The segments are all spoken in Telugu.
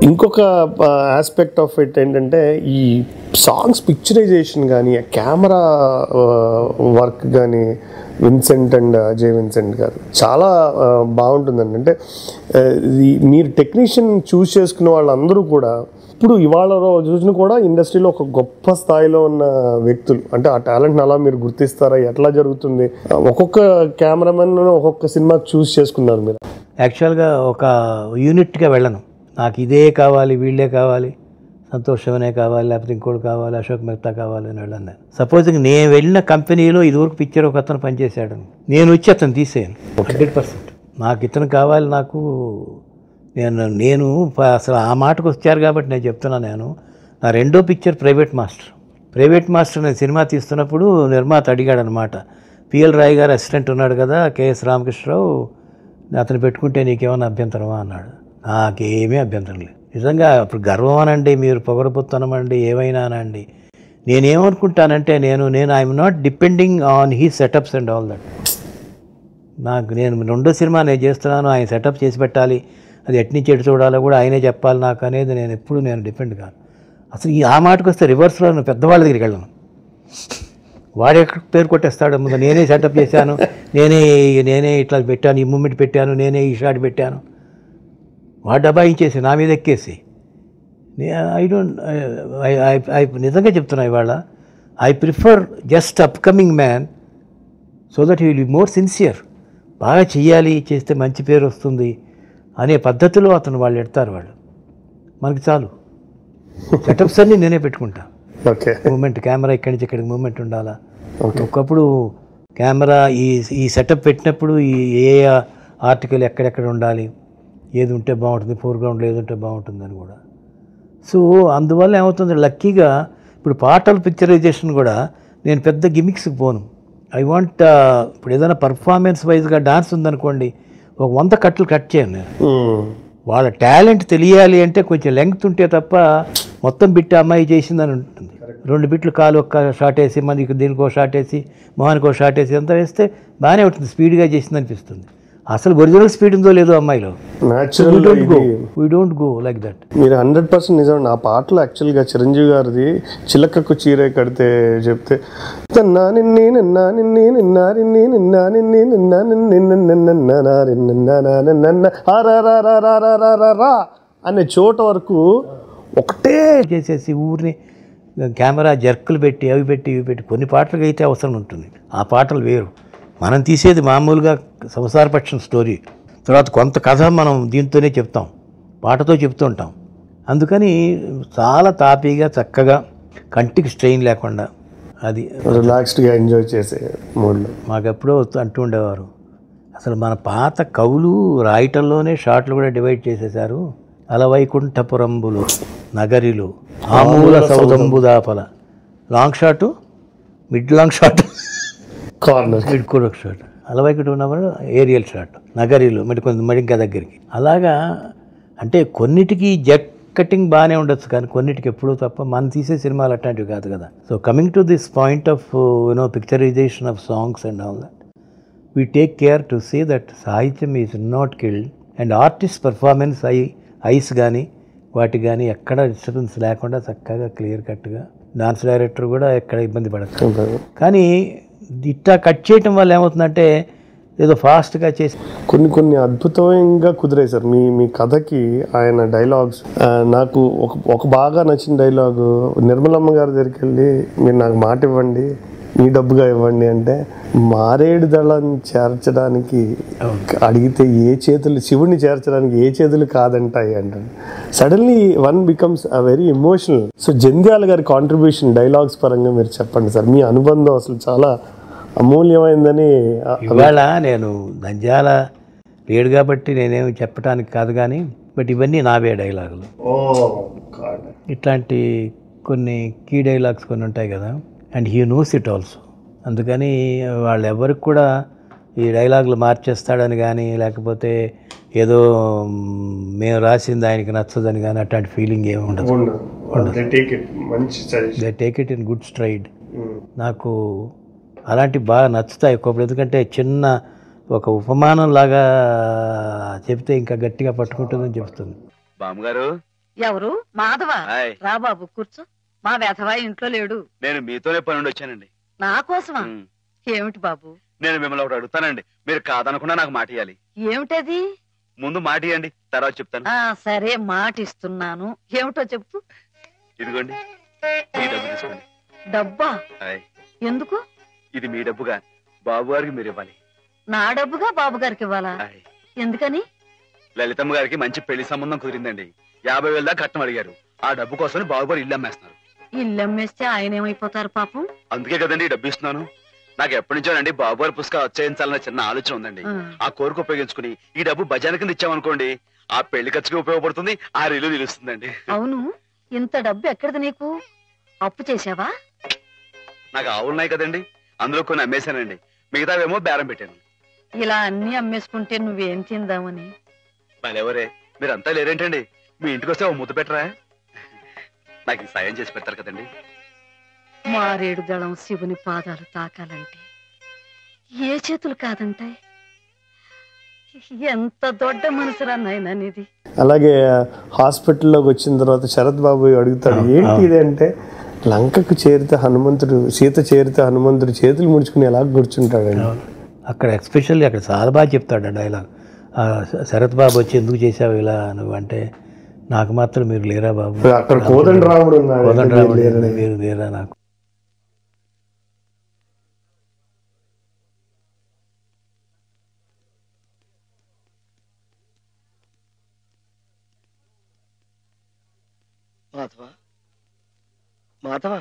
ఇంకొక ఆస్పెక్ట్ ఆఫ్ ఇట్ ఏంటంటే ఈ సాంగ్స్ పిక్చరైజేషన్ కానీ కెమెరా వర్క్ కానీ విన్సెంట్ అండ్ అజయ్ విన్సెంట్ గారు చాలా బాగుంటుందండి. అంటే మీరు టెక్నీషియన్ చూస్ చేసుకున్న వాళ్ళందరూ కూడా ఇప్పుడు ఇవాళ రోజున కూడా ఇండస్ట్రీలో ఒక గొప్ప స్థాయిలో ఉన్న వ్యక్తులు. అంటే ఆ టాలెంట్ని అలా మీరు గుర్తిస్తారా? ఎట్లా జరుగుతుంది? ఒక్కొక్క కెమెరామెన్ ఒక్కొక్క సినిమా చూస్ చేసుకున్నారు మీరు. యాక్చువల్గా ఒక యూనిట్గా వెళ్ళను. నాకు ఇదే కావాలి, వీళ్ళే కావాలి, సంతోష్ శివనే కావాలి, లేకపోతే ఇంకోటి కావాలి, అశోక్ మెహతా కావాలి అని వెళ్ళాను నేను. సపోజింగ్ నేను వెళ్ళిన కంపెనీలో ఇదివరకు పిక్చర్ ఒక అతను పనిచేశాడు, నేను వచ్చి అతను తీసేయను 100%. నాకు ఇతను కావాలి, నాకు నేను అసలు ఆ మాటకు వచ్చారు కాబట్టి నేను చెప్తున్నాను. నేను నా రెండో పిక్చర్ ప్రైవేట్ మాస్టర్ నేను సినిమా తీస్తున్నప్పుడు నిర్మాత అడిగాడు అనమాట, పిఎల్ రాయ్ గారు అసిస్టెంట్ ఉన్నాడు కదా కేఎస్ రామకృష్ణరావు, అతను పెట్టుకుంటే నీకేమైనా అభ్యంతరమా అన్నాడు. నాకేమీ అభ్యంతరం లేదు. నిజంగా ఇప్పుడు గర్వం అనండి, మీరు పొగరబోత్తనమండి, ఏమైనా అనండి, నేనేమనుకుంటానంటే నేను I'm not depending on he setups and all that. నేను రెండో సినిమా నేను చేస్తున్నాను, ఆయన సెటప్ చేసి పెట్టాలి, అది ఎట్నుంచి ఎటు చూడాలో కూడా ఆయనే చెప్పాలి నాకు అనేది నేను ఎప్పుడు డిపెండ్ కాను. అసలు ఆ మాటకు వస్తే రివర్స్లో నేను పెద్దవాళ్ళ దగ్గరికి వెళ్ళను. వాడు ఎక్కడ పేరు కొట్టేస్తాడు, ముందు నేనే సెటప్ చేశాను, నేనే ఇట్లా పెట్టాను, ఈ మూమెంట్ పెట్టాను, నేనే ఈ షాట్ పెట్టాను, వాడు దబాయించేసి నా మీద ఎక్కేసి ఐ నిజంగా చెప్తున్నా ఇవాళ I prefer just upcoming man so that he will be more sincere. బాగా చెయ్యాలి, చేస్తే మంచి పేరు వస్తుంది అనే పద్ధతిలో వాళ్ళు ఎడతారు. వాళ్ళు మనకి చాలు, సెటప్స్ అన్నీ నేనే పెట్టుకుంటా. ఓకే, మూమెంట్ కెమెరా ఇక్కడి నుంచి ఇక్కడికి మూమెంట్ ఉండాలా, ఒకప్పుడు కెమెరా ఈ సెటప్ పెట్టినప్పుడు ఏ ఆర్టికల్ ఎక్కడెక్కడ ఉండాలి, ఏది ఉంటే బాగుంటుంది, ఫోర్గ్రౌండ్లో ఏది ఉంటే బాగుంటుంది అని కూడా. సో అందువల్ల ఏమవుతుంది, లక్కీగా ఇప్పుడు పాటల పిక్చరైజేషన్ కూడా నేను పెద్ద గిమిక్స్కి పోను. ఐ వాంట్ ఇప్పుడు ఏదైనా పర్ఫార్మెన్స్ వైజ్గా డాన్స్ ఉందనుకోండి, ఒక 100 కట్లు కట్ చేయను నేను. వాళ్ళ టాలెంట్ తెలియాలి అంటే కొంచెం లెంగ్త్ ఉంటే తప్ప మొత్తం బిట్ అమ్మాయి చేసిందని ఉంటుంది. 2 బిట్లు కాలు ఒక్క షాట్ వేసి, మనకి దీనికో షాట్ వేసి, మొహానికో షాట్ వేసి అంతా వేస్తే బాగానే ఉంటుంది, స్పీడ్గా చేసింది అనిపిస్తుంది. అసలు ఒరిజినల్ స్పీడ్ ఉందో లేదో అమ్మాయిలో. We don't go like that. మీరు 100% నిజం. నా పాటలో యాక్చువల్గా చిరంజీవి గారిది చిలకకు చీరే కడితే చెప్తే అనే చోట వరకు ఒకటే చేసేసి ఊరిని కెమెరా జర్కులు పెట్టి అవి పెట్టి ఇవి పెట్టి కొన్ని పాటలకు అయితే అవసరం ఉంటుంది. ఆ పాటలు వేరు. మనం తీసేది మామూలుగా సంసారపక్షం స్టోరీ, తర్వాత కొంత కథ మనం దీంతోనే చెప్తాం, పాటతో చెప్తూ ఉంటాం. అందుకని చాలా తాపీగా చక్కగా కంటికి స్ట్రెయిన్ లేకుండా అది రిలాక్స్డ్గా ఎంజాయ్ చేసే మూడ్లో మాకు ఎప్పుడో అంటూ ఉండేవారు, అసలు మన పాత కవులు రాయటంలోనే షాట్లు కూడా డివైడ్ చేసేశారు. అలవైకుంఠపురంబులు నగరిలు ఆమూల సౌదంబు దాపల, long shot, mid long shot, corner mid కూరక్ షాట్, అలవైకుంఠపురం ఏరియల్ షాట్, నగరిలు మరి ఇంకా దగ్గరికి. అలాగా అంటే కొన్నిటికి జెట్ కటింగ్ బాగానే ఉండొచ్చు, కానీ కొన్నిటికి ఎప్పుడూ తప్ప మనం తీసే సినిమాలు అట్లాంటివి కాదు కదా. So coming to this point of picturization of songs and all that, we take care to see that సాహిత్యం is not killed and artist performance is కానీ వాటికి కానీ ఎక్కడ డిస్టర్బెన్స్ లేకుండా చక్కగా క్లియర్ కట్గా డాన్స్ డైరెక్టర్ కూడా ఎక్కడ ఇబ్బంది పడతారు. కానీ ఇట్లా కట్ చేయటం వల్ల ఏమవుతుందంటే ఏదో ఫాస్ట్గా చేసి కొన్ని అద్భుతంగా కుదిరాయి సార్. మీ కథకి ఆయన డైలాగ్స్ నాకు ఒక బాగా నచ్చిన డైలాగు, నిర్మలమ్మ గారి దగ్గరికి వెళ్ళి మీరు నాకు మాట ఇవ్వండి, మీ డబ్బుగా ఇవ్వండి అంటే, మారేడు దళాన్ని చేర్చడానికి అడిగితే ఏ చేతులు, శివుడిని చేర్చడానికి ఏ చేతులు కాదంటాయి అంటాడు. Suddenly one becomes a very emotional. So Jandhyala గారి కాంట్రిబ్యూషన్ డైలాగ్స్ పరంగా మీరు చెప్పండి సార్. మీ అనుబంధం అసలు చాలా అమూల్యమైందని. ఇవాళ నేను నంద్యాల లేడు కాబట్టి నేనేమి చెప్పడానికి కాదు, కానీ బట్ ఇవన్నీ నావే డైలాగులు. ఇట్లాంటి కొన్ని కీ డైలాగ్స్ కొన్ని ఉంటాయి కదా, and he knows it also. అందుకని వాళ్ళు ఎవరికి కూడా ఈ డైలాగులు మార్చేస్తాడని కానీ, లేకపోతే ఏదో మేము రాసింది ఆయనకి నచ్చదని కానీ అట్లాంటి ఫీలింగ్ ఏమి ఉండదు. They take it in good stride. నాకు అలాంటివి బాగా నచ్చుతాయి ఒక్కొక్కటి, ఎందుకంటే చిన్న ఒక ఉపమానం లాగా చెప్తే ఇంకా గట్టిగా పట్టుకుంటుందని చెప్తుంది. బామ్మగారు ఎవరు? మాధవ. హాయ్. రా బాబు కూర్చో. మా వెధవా ఇంట్లో లేడు. నేను మీతోనే పని నుండి వచ్చానండి. నా కోసమా? ఏమిటి బాబు? నేను మిమ్మల్ని ఒకటి అడుగుతానండి, మీరు కాదనకుండా నాకు మాట ఇవ్వాలి. ఏమిటది? ముందు మాట ఇవ్వండి, తర్వాత చెప్తాను. సరే మాట ఇస్తున్నాను. ఏమిటో చెప్పు. ఇదిగోండి, మీ డబ్బు తీసుకోండి. డబ్బా? హాయ్. ఎందుకు? ఇది మీ డబ్బుగా బాబు గారికి మీరు ఇవ్వాలి. నా డబ్బుగా బాబు గారికి ఇవ్వాలా? హాయ్. ఎందుకని? లలితమ్మ గారికి మంచి పెళ్లి సంబంధం కుదిరిందండి. 50,000 దాకా కట్నం అడిగారు. ఆ డబ్బు కోసం బాబు గారు ఇల్లు అమ్మేస్తున్నారు. ఇల్లు అమ్మేస్తే ఆయన ఏమైపోతారు పాపం? అందుకే కదండి ఈ డబ్బు ఇస్తున్నాను. నాకు ఎప్పటి నుంచోనండి బాబు గారి పుస్తకం వచ్చేయించాలన్న చిన్న ఆలోచన ఉందండి. ఆ కోరిక ఉపయోగించుకుని ఈ డబ్బు బజార్ కింద ఇచ్చామనుకోండి, ఆ పెళ్లి ఖర్చుకి ఉపయోగపడుతుంది, ఆ ఇల్లు నిలుస్తుందండి. అవును, ఇంత డబ్బు ఎక్కడిది నీకు? అప్పు చేశావా? నాకు ఆవులున్నాయి కదండి, అందులో కొన్ని అమ్మేశానండి. మిగతావేమో బేరం పెట్టాను. ఇలా అన్ని అమ్మేసుకుంటే నువ్వేం తిందామని? వాళ్ళెవరే, మీరంతా లేరేంటండి? మీ ఇంటికి వస్తే ఓ ముద్ద పెట్టరా? నాకు ఈ సాయం చేసి పెడతారు కదండి. మారేడు దళం శివుని పాదాలు తాకాలంటే ఏ చేతులు కాదంటాయి? ఎంత దొడ్డ మనసురా నాయనా నీది. అలాగే హాస్పిటల్లోకి వచ్చిన తర్వాత శరత్ బాబు అడుగుతాడు, ఏంటి ఇది అంటే, లంకకు చేరితే హనుమంతుడు, సీత చేరితే హనుమంతుడు చేతులు ముడుచుకుని ఎలా కూర్చుంటాడండి. అక్కడ ఎస్పెషల్లీ అక్కడ చాలా బాగా చెప్తాడు ఆ డైలాగ్. శరత్ బాబు వచ్చి ఎందుకు చేసావు ఇలా నువ్వు అంటే, నాకు మాత్రం మీరు లేరా బాబు, అక్కడ కోదండరాముడు ఉన్నాడు, కోదండరాముడు మీరు లేరా నాకు. మాధవ, మాధవ,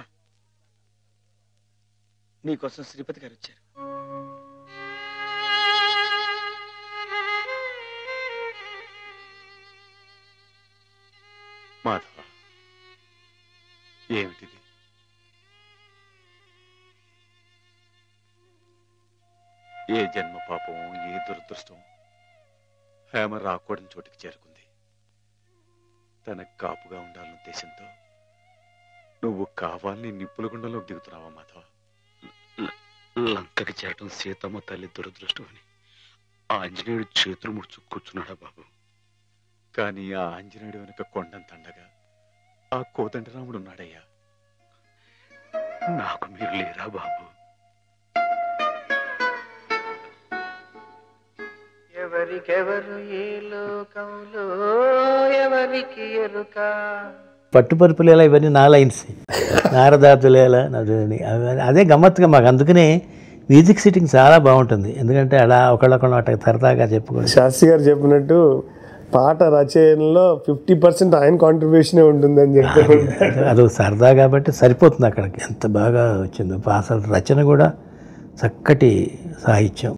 నీకోసం శ్రీపతి గారు వచ్చారు. మాధవ, ఏమిటిది? ఏ జన్మ పాపం, ఏ దురదృష్టం హేమ రాకూడని చోటికి చేరుకుంది. తనకు కాపుగా ఉండాలన్న ఉద్దేశంతో నువ్వు కావాలని నిప్పుల గుండంలోకి దిగుతున్నావా మాధవ? లంకకి చేరటం సీతమ్మ తల్లి దురదృష్టం అని ఆంజనేయుడు చేతులు ముడుచు కూర్చున్నాడా బాబు? కానీ ఆ ఆంజనేయుడు వెనుక కొండంత అండగా ఆ కోదండరాముడు ఉన్నాడయ్యా. నాకు మీరు లేరా బాబు? ఎవరికెవరు ఏ లోకంలో ఎవరికి ఎరుక. పట్టుపరుపులేలా ఇవన్నీ నా లైన్స్, నారదాతులేలా నదులని, అదే గమ్మత్తుగా మాకు. అందుకనే మ్యూజిక్ సిట్టింగ్ చాలా బాగుంటుంది, ఎందుకంటే అలా ఒకళ్ళొకళ్ళు అట్లా సరదాగా చెప్పుకోండి. శాస్త్రి గారు చెప్పినట్టు పాట రచనలో 50% ఆయన కాంట్రిబ్యూషనే ఉంటుందని చెప్తారు. అది సరదా కాబట్టి సరిపోతుంది అక్కడికి. ఎంత బాగా వచ్చిందో అసలు రచన కూడా చక్కటి సాహిత్యం.